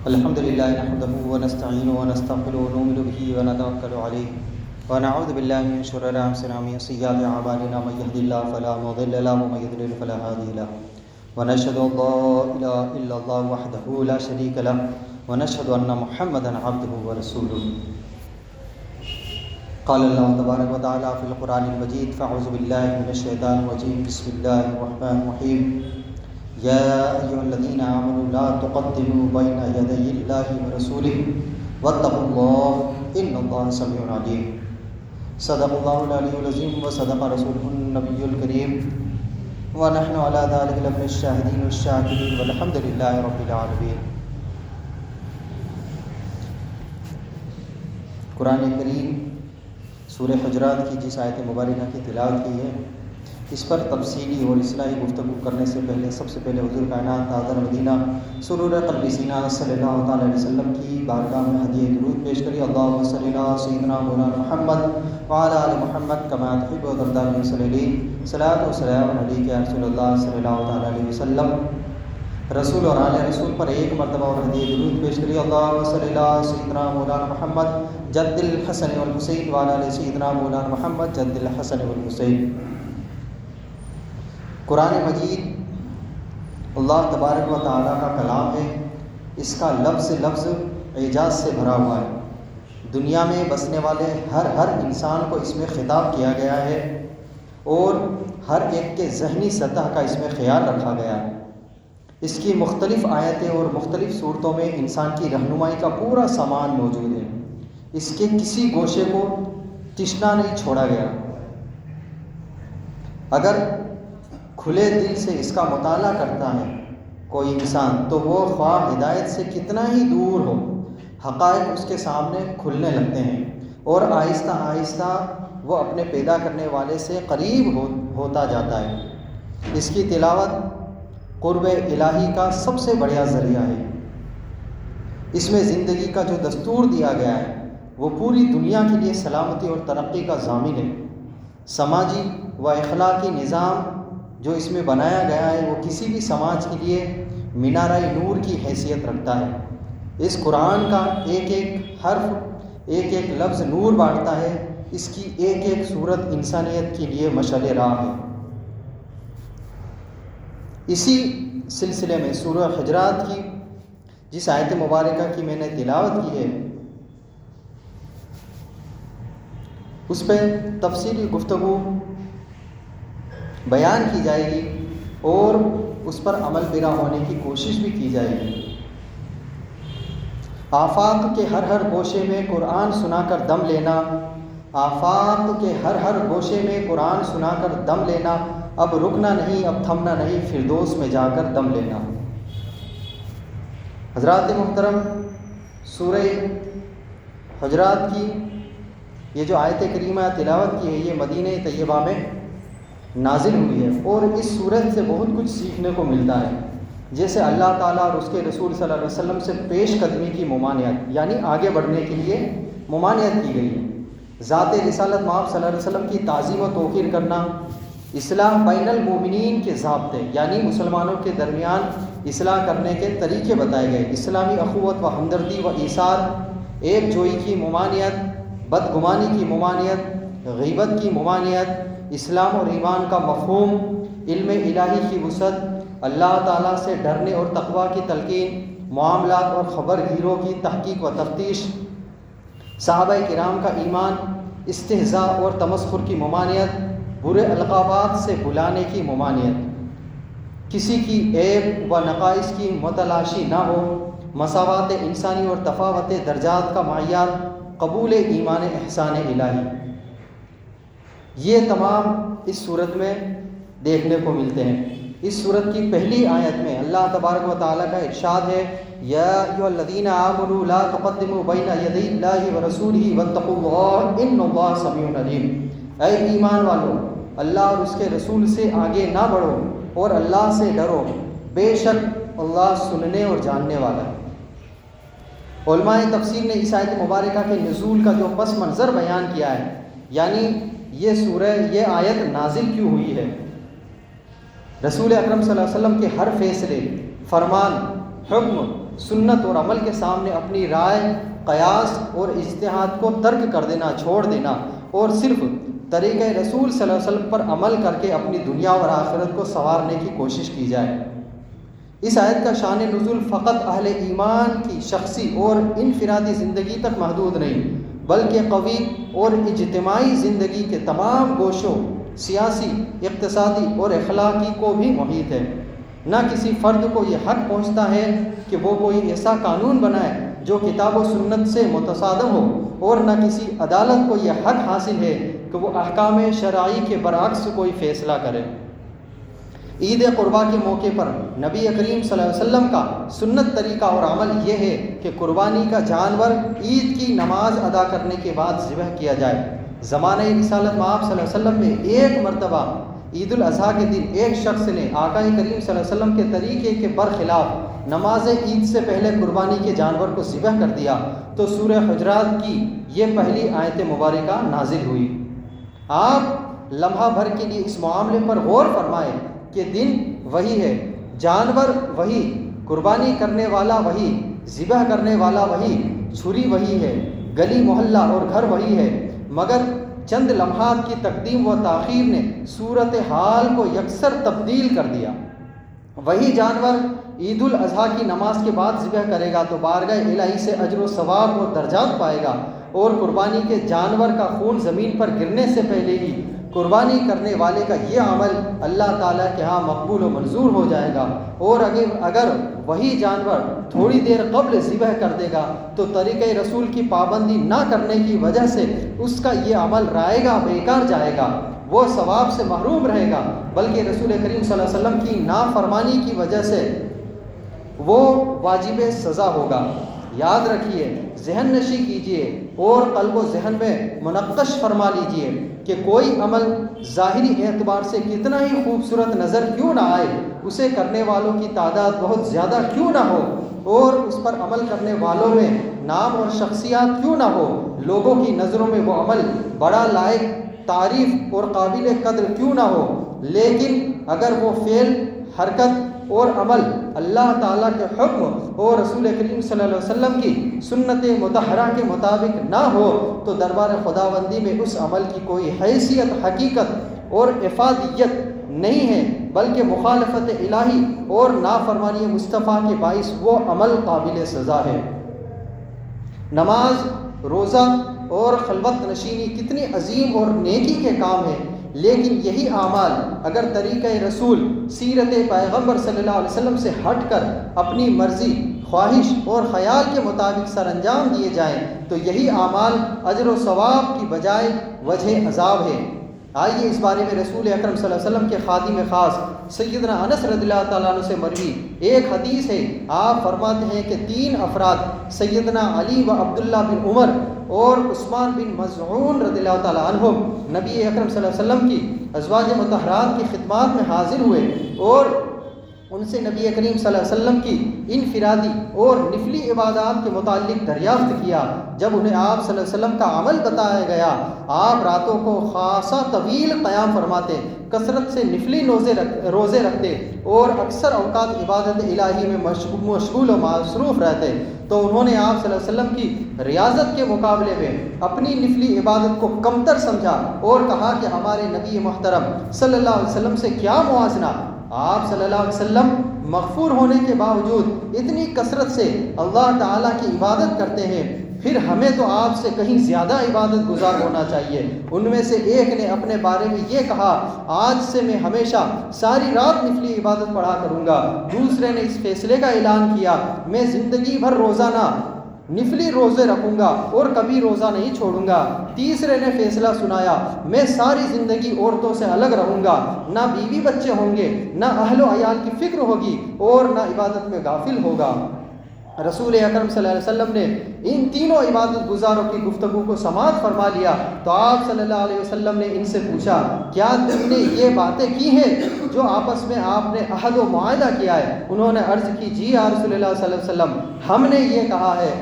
الحمد لله نحمده ونستعينه ونستغفره ونؤمن به ونتوكل عليه ونعوذ بالله من شرور أنفسنا ومن سيئات أعمالنا من يهد الله فلا مضل له ومن يضلل فلا هادي له ونشهد أن لا إله إلا الله وحده لا شريك له ونشهد أن محمدا عبده ورسوله. قال الله تبارك وتعالى في القرآن المجيد فأعوذ بالله من الشيطان الرجيم بسم الله الرحمن الرحيم يا أيها الذين آمنوا لا تقدموا بين يدي الله ورسوله واتقوا الله إن الله سميع عليم. صدق الله العلي العظيم وصدق رسوله النبي الكريم ونحن على ذلك لمن الشاهدين والشاكرين والحمد لله رب العالمين. قرآن کریم سورہ حجرات کی جس آیت مبارکہ کی تلاوت کی ہے، اس پر تفصیلی اور اصلاحی گفتگو کرنے سے پہلے سب سے پہلے حضور کائنات تاجر مدینہ سرور قلب سینہ صلی اللہ تعالیٰ علیہ وسلم کی بارگاہ میں ہدیہ درود پیش کری. اللہم صلی علی سیدنا مولانا محمد وعلی آل محمد کما تحب وترضى من صلی صلاۃ و سلام علیک یا رسول اللہ صلی اللہ تعالیٰ علیہ وسلم. رسول اور آل رسول پر ایک مرتبہ اور ہدیہ درود پیش کری. اللہم صلی علی سیدنا مولانا محمد جد الحسن والحسین وعلی آل سیدنا مولانا محمد جد الحسن والحسین. قرآن مجید اللہ تبارک و تعالیٰ کا کلام ہے. اس کا لفظ لفظ اعجاز سے بھرا ہوا ہے. دنیا میں بسنے والے ہر انسان کو اس میں خطاب کیا گیا ہے اور ہر ایک کے ذہنی سطح کا اس میں خیال رکھا گیا ہے. اس کی مختلف آیتیں اور مختلف صورتوں میں انسان کی رہنمائی کا پورا سامان موجود ہے. اس کے کسی گوشے کو تشنا نہیں چھوڑا گیا. اگر کھلے دل سے اس کا مطالعہ کرتا ہے کوئی انسان تو وہ خواہ ہدایت سے کتنا ہی دور ہو، حقائق اس کے سامنے کھلنے لگتے ہیں اور آہستہ آہستہ وہ اپنے پیدا کرنے والے سے قریب ہوتا جاتا ہے. اس کی تلاوت قرب الہی کا سب سے بڑا ذریعہ ہے. اس میں زندگی کا جو دستور دیا گیا ہے وہ پوری دنیا کے لیے سلامتی اور ترقی کا ضامن ہے. سماجی و اخلاقی نظام جو اس میں بنایا گیا ہے وہ کسی بھی سماج کے لیے مینارۂ نور کی حیثیت رکھتا ہے. اس قرآن کا ایک ایک حرف ایک ایک لفظ نور بانٹتا ہے. اس کی ایک ایک صورت انسانیت کے لیے مشعل راہ ہے. اسی سلسلے میں سورہ حجرات کی جس آیت مبارکہ کی میں نے تلاوت کی ہے اس پہ تفصیلی گفتگو بیان کی جائے گی اور اس پر عمل پیرا ہونے کی کوشش بھی کی جائے گی. آفاق کے ہر گوشے میں قرآن سنا کر دم لینا، آفاق کے ہر گوشے میں قرآن سنا کر دم لینا، اب رکنا نہیں اب تھمنا نہیں فردوس میں جا کر دم لینا. حضرات محترم، سورہ حجرات کی یہ جو آیت کریمہ تلاوت کی ہے یہ مدینہ طیبہ میں نازل ہوئی ہے اور اس صورت سے بہت کچھ سیکھنے کو ملتا ہے. جیسے اللہ تعالیٰ اور اس کے رسول صلی اللہ علیہ وسلم سے پیش قدمی کی ممانعت، یعنی آگے بڑھنے کے لیے ممانعت کی گئی ہے. ذات رسالت مآب صلی اللہ علیہ وسلم کی تعظیم و توقیر کرنا، اصلاح بین المومنین کے ضابطے یعنی مسلمانوں کے درمیان اصلاح کرنے کے طریقے بتائے گئے. اسلامی اخوت و ہمدردی و ایثار، ایک جوئی کی ممانعت، بدگمانی کی ممانعت، غیبت کی ممانعت، اسلام اور ایمان کا مفہوم، علم الہی کی وسعت، اللہ تعالیٰ سے ڈرنے اور تقویٰ کی تلقین، معاملات اور خبر گیروں کی تحقیق و تفتیش، صحابہ کرام کا ایمان، استہزاء اور تمسخر کی ممانعت، برے القابات سے بلانے کی ممانعت، کسی کی عیب و نقائص کی متلاشی نہ ہو، مساوات انسانی اور تفاوت درجات کا معیار، قبول ایمان احسان الہی، یہ تمام اس صورت میں دیکھنے کو ملتے ہیں. اس صورت کی پہلی آیت میں اللہ تبارک و تعالیٰ کا ارشاد ہے یا ایھا الذین آمنوا لا تقدموا بین یدی اللہ ورسولہ واتقوا اللہ ان اللہ سمیع علیم. اے ایمان والو، اللہ اور اس کے رسول سے آگے نہ بڑھو اور اللہ سے ڈرو، بے شک اللہ سننے اور جاننے والا ہے. علماء تفسیر نے اس آیت مبارکہ کے نزول کا جو پس منظر بیان کیا ہے، یعنی یہ آیت نازل کیوں ہوئی ہے. رسول اکرم صلی اللہ علیہ وسلم کے ہر فیصلے، فرمان، حکم سنت اور عمل کے سامنے اپنی رائے، قیاس اور اجتہاد کو ترک کر دینا، چھوڑ دینا، اور صرف طریقہ رسول صلی اللہ علیہ وسلم پر عمل کر کے اپنی دنیا اور آخرت کو سنوارنے کی کوشش کی جائے۔ اس آیت کا شان نزول فقط اہل ایمان کی شخصی اور انفرادی زندگی تک محدود نہیں، بلکہ قوی اور اجتماعی زندگی کے تمام گوشوں، سیاسی، اقتصادی اور اخلاقی کو بھی محیط ہے۔ نہ کسی فرد کو یہ حق پہنچتا ہے کہ وہ کوئی ایسا قانون بنائے جو کتاب و سنت سے متصادم ہو، اور نہ کسی عدالت کو یہ حق حاصل ہے کہ وہ احکام شرعی کے برعکس کوئی فیصلہ کرے۔ عید قربا کے موقع پر نبی کریم صلی اللہ علیہ وسلم کا سنت طریقہ اور عمل یہ ہے کہ قربانی کا جانور عید کی نماز ادا کرنے کے بعد ذبح کیا جائے۔ زمانہ رسالت میں آپ صلی اللہ علیہ وسلم میں ایک مرتبہ عید الاضحیٰ کے دن ایک شخص نے آقا کریم صلی اللہ علیہ وسلم کے طریقے کے برخلاف نماز عید سے پہلے قربانی کے جانور کو ذبح کر دیا تو سورہ حجرات کی یہ پہلی آیت مبارکہ نازل ہوئی۔ آپ لمحہ بھر کے لیے اس معاملے پر غور فرمائیں کہ دن وہی ہے، جانور وہی، قربانی کرنے والا وہی، ذبح کرنے والا وہی، چھری وہی ہے، گلی محلہ اور گھر وہی ہے، مگر چند لمحات کی تقدیم و تاخیر نے صورتحال کو یکسر تبدیل کر دیا۔ وہی جانور عید الاضحیٰ کی نماز کے بعد ذبح کرے گا تو بارگاہ الہی سے اجر و ثواب اور درجات پائے گا، اور قربانی کے جانور کا خون زمین پر گرنے سے پہلے ہی قربانی کرنے والے کا یہ عمل اللہ تعالیٰ کے ہاں مقبول و منظور ہو جائے گا۔ اور اگر وہی جانور تھوڑی دیر قبل ذبح کر دے گا تو طریقہ رسول کی پابندی نہ کرنے کی وجہ سے اس کا یہ عمل رائے گا، بیکار جائے گا، وہ ثواب سے محروم رہے گا، بلکہ رسول کریم صلی اللہ علیہ وسلم کی نافرمانی کی وجہ سے وہ واجب سزا ہوگا۔ یاد رکھیے، ذہن نشی کیجیے اور قلب و ذہن میں منقش فرما لیجیے کہ کوئی عمل ظاہری اعتبار سے کتنا ہی خوبصورت نظر کیوں نہ آئے، اسے کرنے والوں کی تعداد بہت زیادہ کیوں نہ ہو، اور اس پر عمل کرنے والوں میں نام اور شخصیات کیوں نہ ہو، لوگوں کی نظروں میں وہ عمل بڑا لائق تعریف اور قابل قدر کیوں نہ ہو، لیکن اگر وہ فعل، حرکت اور عمل اللہ تعالیٰ کے حکم اور رسول کریم صلی اللہ علیہ وسلم کی سنت مطہرہ کے مطابق نہ ہو تو دربار خداوندی میں اس عمل کی کوئی حیثیت، حقیقت اور افادیت نہیں ہے، بلکہ مخالفت الہی اور نافرمانی مصطفیٰ کے باعث وہ عمل قابل سزا ہے۔ نماز، روزہ اور خلوت نشینی کتنی عظیم اور نیکی کے کام ہیں، لیکن یہی اعمال اگر طریقہ رسول، سیرت پیغمبر صلی اللہ علیہ وسلم سے ہٹ کر اپنی مرضی، خواہش اور خیال کے مطابق سر انجام دیے جائیں تو یہی اعمال اجر و ثواب کی بجائے وجہ عذاب ہے۔ آئیے اس بارے میں رسول اکرم صلی اللہ علیہ وسلم کے خادم خاص سیدنا انس رضی اللہ تعالیٰ عنہ سے مروی ایک حدیث ہے۔ آپ فرماتے ہیں کہ 3 افراد سیدنا علی و عبداللہ بن عمر اور عثمان بن مظعون رضی اللہ تعالیٰ عنہم نبی اکرم صلی اللہ علیہ وسلم کی ازواج مطہرات کی خدمات میں حاضر ہوئے اور ان سے نبی کریم صلی اللہ علیہ وسلم کی انفرادی اور نفلی عبادات کے متعلق دریافت کیا۔ جب انہیں آپ صلی اللہ علیہ وسلم کا عمل بتایا گیا، آپ راتوں کو خاصا طویل قیام فرماتے، کثرت سے نفلی روزے رکھتے اور اکثر اوقات عبادت الہی میں مشغول و مصروف رہتے، تو انہوں نے آپ صلی اللہ علیہ وسلم کی ریاضت کے مقابلے میں اپنی نفلی عبادت کو کمتر سمجھا اور کہا کہ ہمارے نبی محترم صلی اللہ علیہ وسلم سے کیا موازنہ۔ آپ صلی اللہ علیہ وسلم مغفور ہونے کے باوجود اتنی کثرت سے اللہ تعالیٰ کی عبادت کرتے ہیں، پھر ہمیں تو آپ سے کہیں زیادہ عبادت گزار ہونا چاہیے۔ ان میں سے ایک نے اپنے بارے میں یہ کہا، آج سے میں ہمیشہ ساری رات نفلی عبادت پڑھا کروں گا۔ دوسرے نے اس فیصلے کا اعلان کیا، میں زندگی بھر روزانہ نفلی روزے رکھوں گا اور کبھی روزہ نہیں چھوڑوں گا۔ تیسرے نے فیصلہ سنایا، میں ساری زندگی عورتوں سے الگ رہوں گا، نہ بیوی بچے ہوں گے، نہ اہل و عیال کی فکر ہوگی اور نہ عبادت میں غافل ہوگا۔ رسول اکرم صلی اللہ علیہ وسلم نے ان تینوں عبادت گزاروں کی گفتگو کو سماعت فرما لیا تو آپ صلی اللہ علیہ وسلم نے ان سے پوچھا، کیا تم نے یہ باتیں کی ہیں جو آپس میں آپ نے عہد و معاہدہ کیا ہے؟ انہوں نے عرض کی، جی یا رسول اللہ صلی اللہ علیہ وسلم، ہم نے یہ کہا ہے۔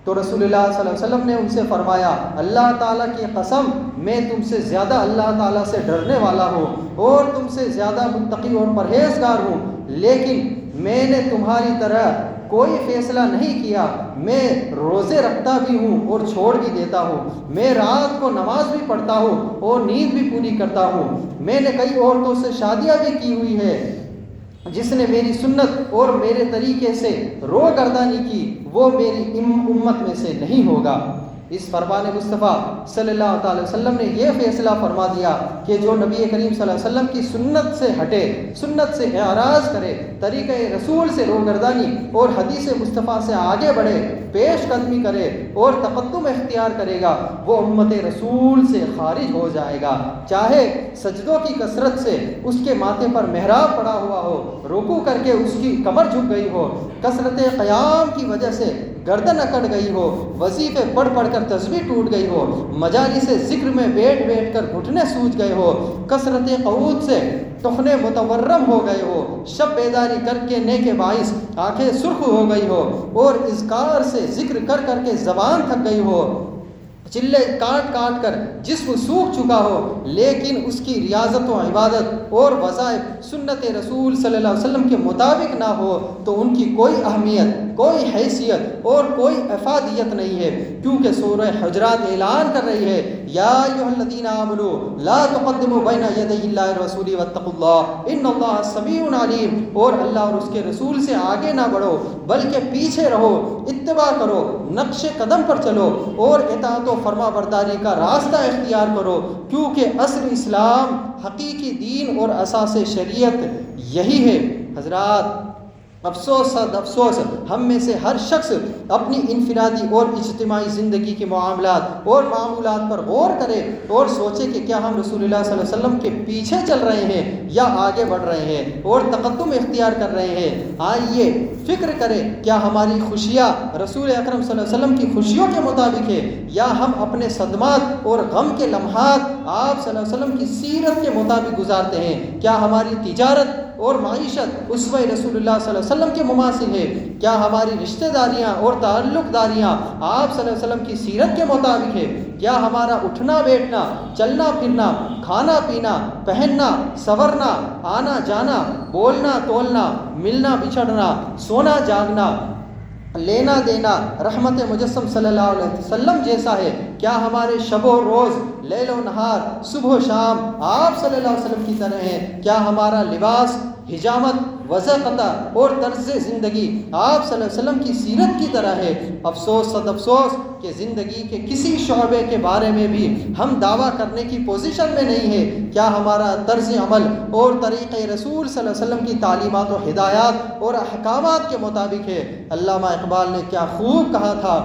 تو رسول اللہ صلی اللہ علیہ وسلم نے ان سے فرمایا، اللہ تعالیٰ کی قسم، میں تم سے زیادہ اللہ تعالیٰ سے ڈرنے والا ہوں اور تم سے زیادہ متقی اور پرہیزگار ہوں، لیکن میں نے تمہاری طرح کوئی فیصلہ نہیں کیا، میں روزے رکھتا بھی ہوں اور چھوڑ بھی دیتا ہوں، میں رات کو نماز بھی پڑھتا ہوں اور نیند بھی پوری کرتا ہوں، میں نے کئی عورتوں سے شادیاں بھی کی ہوئی ہے، جس نے میری سنت اور میرے طریقے سے روگردانی کی وہ میری امت میں سے نہیں ہوگا۔ اس فرمان مصطفیٰ صلی اللہ تعالی وسلم نے یہ فیصلہ فرما دیا کہ جو نبی کریم صلی اللہ علیہ وسلم کی سنت سے ہٹے، سنت سے اعراض کرے، طریقہ رسول سے روگردانی اور حدیث مصطفیٰ سے آگے بڑھے، پیش قدمی کرے اور تقدم اختیار کرے گا، وہ امت رسول سے خارج ہو جائے گا، چاہے سجدوں کی کثرت سے اس کے ماتھے پر محراب پڑا ہوا ہو، رکوع کر کے اس کی کمر جھک گئی ہو، کثرت قیام کی وجہ سے گردن اکڑ گئی ہو، وظیفے پڑھ پڑھ کر تسبیح ٹوٹ گئی ہو، مجالس ذکر میں بیٹھ بیٹھ کر گھٹنے سوج گئے ہو، کثرت قعود سے ٹخنے متورم ہو گئے ہو، شب بیداری کر کے نیک باعث آنکھیں سرخ ہو گئی ہو، اور اذکار سے ذکر کر کر کے زبان تھک گئی ہو، چلے کاٹ کاٹ کر جسم سوکھ چکا ہو، لیکن اس کی ریاضت و عبادت اور وظائف سنت رسول صلی اللہ علیہ وسلم کے مطابق نہ ہو تو ان کی کوئی اہمیت، کوئی حیثیت اور کوئی افادیت نہیں ہے، کیونکہ سورہ حجرات اعلان کر رہی ہے یا ایھا الذین آمنوا لا تقدموا بین یدی اللہ ورسولہ واتقوا اللہ ان اللہ سمیع علیم، اور اللہ اور اس کے رسول سے آگے نہ بڑھو بلکہ پیچھے رہو، اتباع کرو، نقش قدم پر چلو اور اطاعت و فرما برداری کا راستہ اختیار کرو، کیونکہ اصل اسلام، حقیقی دین اور اساس شریعت یہی ہے۔ حضرات، افسوس صد افسوس، ہم میں سے ہر شخص اپنی انفرادی اور اجتماعی زندگی کے معاملات اور معمولات پر غور کرے اور سوچے کہ کیا ہم رسول اللہ صلی اللہ علیہ وسلم کے پیچھے چل رہے ہیں یا آگے بڑھ رہے ہیں اور تقدم اختیار کر رہے ہیں۔ آئیے فکر کریں، کیا ہماری خوشیاں رسول اکرم صلی اللہ علیہ وسلم کی خوشیوں کے مطابق ہے، یا ہم اپنے صدمات اور غم کے لمحات آپ صلی اللہ علیہ وسلم کی سیرت کے مطابق گزارتے ہیں؟ کیا ہماری تجارت اور معیشت اسوہ رسول اللہ صلی اللہ علیہ وسلم کے مماثل ہے؟ کیا ہماری رشتہ داریاں اور تعلق داریاں آپ صلی اللہ علیہ وسلم کی سیرت کے مطابق ہے؟ کیا ہمارا اٹھنا بیٹھنا، چلنا پھرنا، کھانا پینا، پہننا سنورنا، آنا جانا، بولنا تولنا، ملنا بچھڑنا، سونا جاگنا، لینا دینا رحمت مجسم صلی اللہ علیہ وسلم جیسا ہے؟ کیا ہمارے شب و روز، لیل و نہار، صبح و شام آپ صلی اللہ علیہ وسلم کی طرح ہیں؟ کیا ہمارا لباس، حجامت، وضاقتہ اور طرز زندگی آپ صلی اللہ علیہ وسلم کی سیرت کی طرح ہے؟ افسوس صد افسوس کہ زندگی کے کسی شعبے کے بارے میں بھی ہم دعویٰ کرنے کی پوزیشن میں نہیں ہے۔ کیا ہمارا طرز عمل اور طریقہ رسول صلی اللہ علیہ وسلم کی تعلیمات و ہدایات اور احکامات کے مطابق ہے؟ علامہ اقبال نے کیا خوب کہا تھا،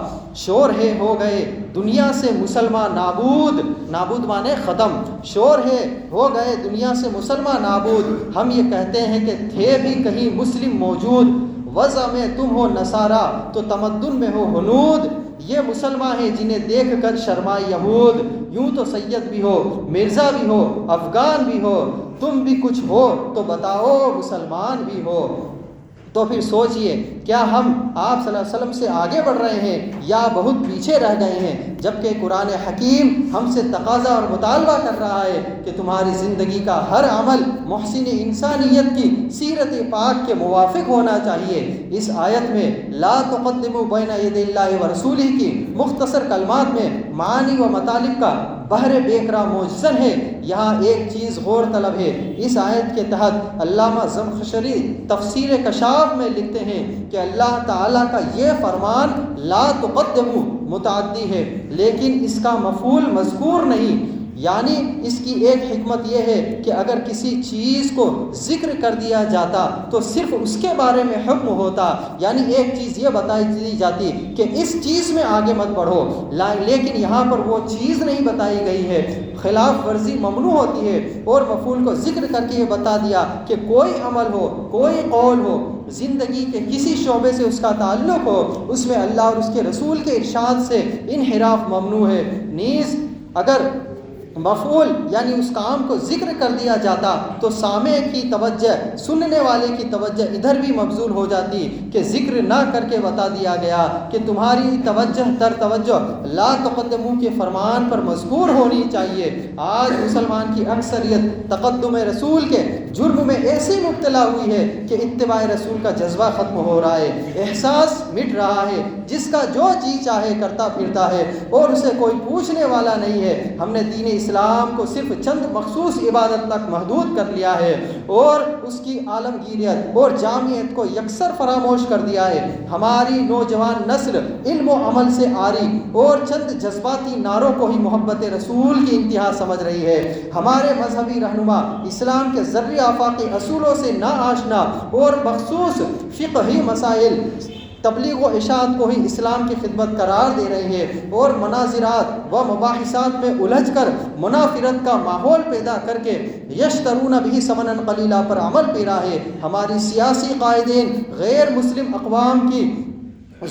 شور ہے ہو گئے دنیا سے مسلمان نابود، نابود مانے ختم، شور ہے ہو گئے دنیا سے مسلمان نابود، ہم یہ کہتے ہیں کہ تھے بھی کہیں مسلم موجود، وضع میں تم ہو نصارہ تو تمدن میں ہو ہنود، یہ مسلمان ہیں جنہیں دیکھ کر شرمائے یہود، یوں تو سید بھی ہو، مرزا بھی ہو، افغان بھی ہو، تم بھی کچھ ہو تو بتاؤ مسلمان بھی ہو۔ تو پھر سوچئے، کیا ہم آپ صلی اللہ علیہ وسلم سے آگے بڑھ رہے ہیں یا بہت پیچھے رہ گئے ہیں؟ جبکہ قرآن حکیم ہم سے تقاضا اور مطالبہ کر رہا ہے کہ تمہاری زندگی کا ہر عمل محسن انسانیت کی سیرت پاک کے موافق ہونا چاہیے۔ اس آیت میں لا تقدموا بین یدی اللہ ورسولہ کی مختصر کلمات میں معانی و مطالب کا بحر بیکرا موجزن ہے۔ یہاں ایک چیز غور طلب ہے، اس آیت کے تحت علامہ زمخشری تفسیر کشاف میں لکھتے ہیں کہ اللہ تعالیٰ کا یہ فرمان لا تقدموا متعدی ہے، لیکن اس کا مفعول مذکور نہیں، یعنی اس کی ایک حکمت یہ ہے کہ اگر کسی چیز کو ذکر کر دیا جاتا تو صرف اس کے بارے میں حکم ہوتا، یعنی ایک چیز یہ بتائی دی جاتی کہ اس چیز میں آگے مت بڑھو، لیکن یہاں پر وہ چیز نہیں بتائی گئی ہے، خلاف ورزی ممنوع ہوتی ہے، اور مفعول کو ذکر کر کے یہ بتا دیا کہ کوئی عمل ہو، کوئی قول ہو، زندگی کے کسی شعبے سے اس کا تعلق ہو، اس میں اللہ اور اس کے رسول کے ارشاد سے انحراف ممنوع ہے۔ نیز اگر مفعول یعنی اس کام کو ذکر کر دیا جاتا تو سامع کی توجہ، سننے والے کی توجہ ادھر بھی مبذول ہو جاتی کہ ذکر نہ کر کے بتا دیا گیا کہ تمہاری توجہ تر توجہ لا تقدموا کے فرمان پر مذکور ہونی چاہیے۔ آج مسلمان کی اکثریت تقدم رسول کے جرم میں ایسی مبتلا ہوئی ہے کہ اتباع رسول کا جذبہ ختم ہو رہا ہے، احساس مٹ رہا ہے، جس کا جو جی چاہے کرتا پھرتا ہے اور اسے کوئی پوچھنے والا نہیں ہے۔ ہم نے دین اسلام کو صرف چند مخصوص عبادت تک محدود کر لیا ہے اور اس کی عالمگیریت اور جامعیت کو یکسر فراموش کر دیا ہے۔ ہماری نوجوان نسل علم و عمل سے عاری اور چند جذباتی نعروں کو ہی محبت رسول کی انتہا سمجھ رہی ہے۔ ہمارے مذہبی رہنما اسلام کے ذرّی آفاقی اصولوں سے ناآشنا اور مخصوص فقہی مسائل تبلیغ و اشاعت کو ہی اسلام کی خدمت قرار دے رہے ہیں اور مناظرات و مباحثات میں الجھ کر منافرت کا ماحول پیدا کر کے یشترون بھی ثمنا قلیلا پر عمل پیرا ہے۔ ہماری سیاسی قائدین غیر مسلم اقوام کی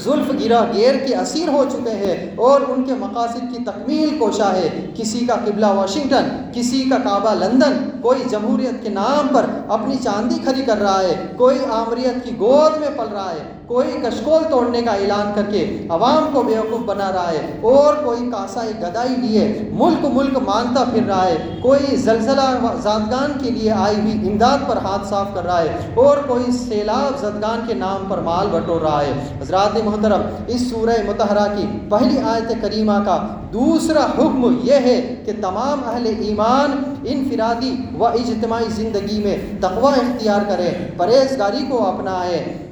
زلف گرا گیر کے اسیر ہو چکے ہیں اور ان کے مقاصد کی تکمیل کوشاں ہے۔ کسی کا قبلہ واشنگٹن، کسی کا کعبہ لندن، کوئی جمہوریت کے نام پر اپنی چاندی کھری کر رہا ہے، کوئی آمریت کی گود میں پل رہا ہے، کوئی کشکول توڑنے کا اعلان کر کے عوام کو بیوقوف بنا رہا ہے اور کوئی کاسہ گدائی لیے ملک مانتا پھر رہا ہے، کوئی زلزلہ زادگان کے لیے آئی ہوئی امداد پر ہاتھ صاف کر رہا ہے اور کوئی سیلاب زدگان کے نام پر مال بٹور رہا ہے۔ حضرات محترم، اس سورہ مطہرہ کی پہلی آیت کریمہ کا دوسرا حکم یہ ہے کہ تمام اہل ایمان انفرادی و اجتماعی زندگی میں تقوی اختیار کریں، پرہیزگاری کو اپنائیں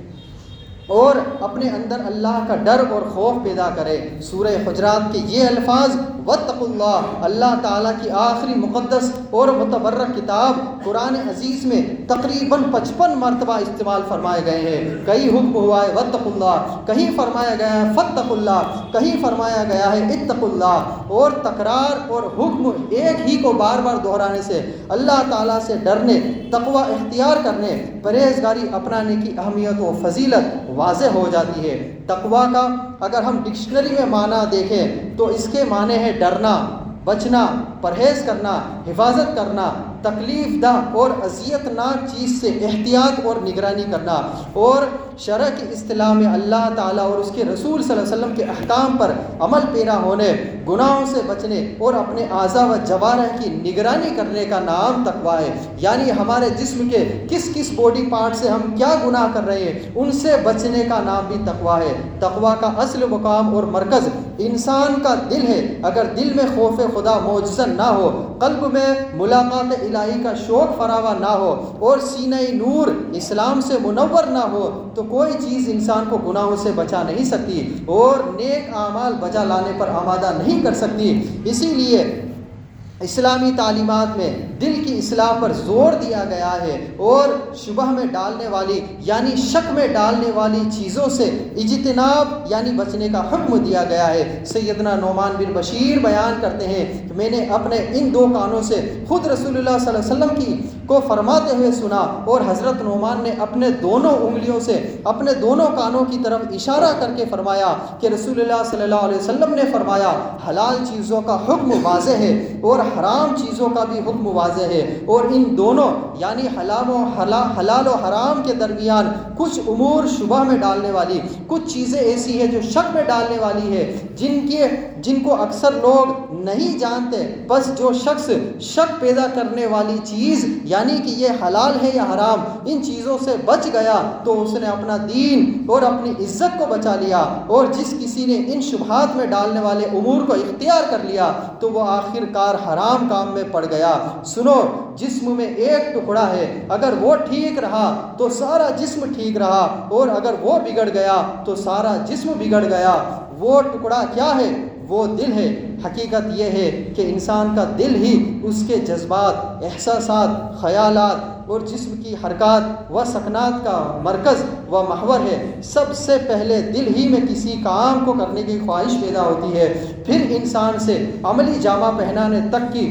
اور اپنے اندر اللہ کا ڈر اور خوف پیدا کرے۔ سورہ حجرات کے یہ الفاظ واتقوا اللہ اللہ تعالیٰ کی آخری مقدس اور متبرک کتاب قرآن عزیز میں تقریباً 55 مرتبہ استعمال فرمائے گئے ہیں۔ کئی حکم ہوا ہے واتقوا اللہ، کہیں فرمایا گیا ہے فاتقوا اللہ، کہیں فرمایا گیا ہے اتقوا اللہ، اور تکرار اور حکم ایک ہی کو بار بار دہرانے سے اللہ تعالیٰ سے ڈرنے، تقوی اختیار کرنے، پرہیزگاری اپنانے کی اہمیت و فضیلت واضح ہو جاتی ہے۔ تقوی کا اگر ہم ڈکشنری میں معنی دیکھیں تو اس کے معنی ہے ڈرنا، بچنا، پرہیز کرنا، حفاظت کرنا، تکلیف دہ اور اذیت ناک چیز سے احتیاط اور نگرانی کرنا، اور شرع کی اصطلاح میں اللہ تعالیٰ اور اس کے رسول صلی اللہ علیہ وسلم کے احکام پر عمل پیرا ہونے، گناہوں سے بچنے اور اپنے اعضاء و جوارح کی نگرانی کرنے کا نام تقویٰ ہے۔ یعنی ہمارے جسم کے کس کس باڈی پارٹ سے ہم کیا گناہ کر رہے ہیں ان سے بچنے کا نام بھی تقویٰ ہے۔ تقویٰ کا اصل مقام اور مرکز انسان کا دل ہے۔ اگر دل میں خوف خدا موجزن نہ ہو، قلب میں ملاقات الہی کا شوق فراواں نہ ہو اور سینہ نور اسلام سے منور نہ ہو تو کوئی چیز انسان کو گناہوں سے بچا نہیں سکتی اور نیک اعمال بجا لانے پر آمادہ نہیں کر سکتی۔ اسی لیے اسلامی تعلیمات میں دل کی اصلاح پر زور دیا گیا ہے اور شبہ میں ڈالنے والی یعنی شک میں ڈالنے والی چیزوں سے اجتناب یعنی بچنے کا حکم دیا گیا ہے۔ سیدنا نعمان بن بشیر بیان کرتے ہیں کہ میں نے اپنے ان دو کانوں سے خود رسول اللہ صلی اللہ علیہ وسلم کو فرماتے ہوئے سنا، اور حضرت نعمان نے اپنے دونوں انگلیوں سے اپنے دونوں کانوں کی طرف اشارہ کر کے فرمایا کہ رسول اللہ صلی اللہ علیہ وسلم نے فرمایا حلال چیزوں کا حکم واضح ہے اور حرام چیزوں کا بھی حکم واضح ہے، اور ان دونوں یعنی حلال و حرام کے درمیان کچھ امور شبہ میں ڈالنے والی، کچھ چیزیں ایسی ہیں جو شک میں ڈالنے والی ہے جن کو اکثر لوگ نہیں جانتے، بس جو شخص شک پیدا کرنے والی چیز یعنی کہ یہ حلال ہے یا حرام ان چیزوں سے بچ گیا تو اس نے اپنا دین اور اپنی عزت کو بچا لیا، اور جس کسی نے ان شبہات میں ڈالنے والے امور کو اختیار کر لیا تو وہ آخر کار حرام کام میں پڑ گیا۔ سنو، جسم میں ایک ٹکڑا ہے، اگر وہ ٹھیک رہا تو سارا جسم ٹھیک رہا، اور اگر وہ بگڑ گیا تو سارا جسم بگڑ گیا۔ وہ ٹکڑا کیا ہے؟ وہ دل ہے۔ حقیقت یہ ہے کہ انسان کا دل ہی اس کے جذبات، احساسات، خیالات اور جسم کی حرکات و سکنات کا مرکز و محور ہے۔ سب سے پہلے دل ہی میں کسی کام کو کرنے کی خواہش پیدا ہوتی ہے، پھر انسان سے عملی جامہ پہنانے تک کی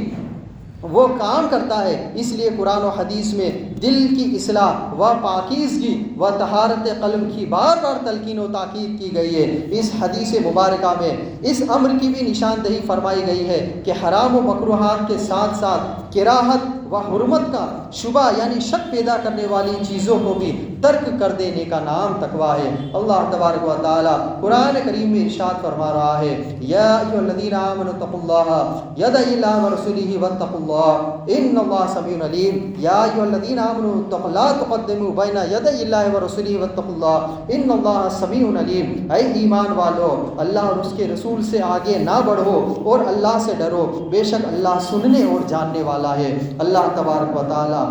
وہ کام کرتا ہے۔ اس لیے قرآن و حدیث میں دل کی اصلاح و پاکیزگی و طہارت قلب کی بار بار تلقین و تاکید کی گئی ہے۔ اس حدیث مبارکہ میں اس امر کی بھی نشاندہی فرمائی گئی ہے کہ حرام و مکروہات کے ساتھ ساتھ کراہت و حرمت کا شبہ یعنی شک پیدا کرنے والی چیزوں کو بھی ترک کر دینے کا نام تقویٰ ہے۔ اللہ تبارک و تعالیٰ قرآن کریم میں ارشاد فرما رہا ہے یا ایھا الذین آمنوا اتقوا اللہ یدعی اللہ ورسولہ واتقوا اللہ ان اللہ سمیع علیم۔ یا ایھا الذین آمنوا اتقوا لا تقدموا بین یدعی اللہ ورسولہ واتقوا اللہ ان اللہ سمیع علیم۔ اے ایمان والو، اللہ اور اس کے رسول سے آگے نہ بڑھو اور اللہ سے ڈرو، بے شک اللہ سننے اور جاننے والا ہے۔ اللہ تبارک و تعالیٰ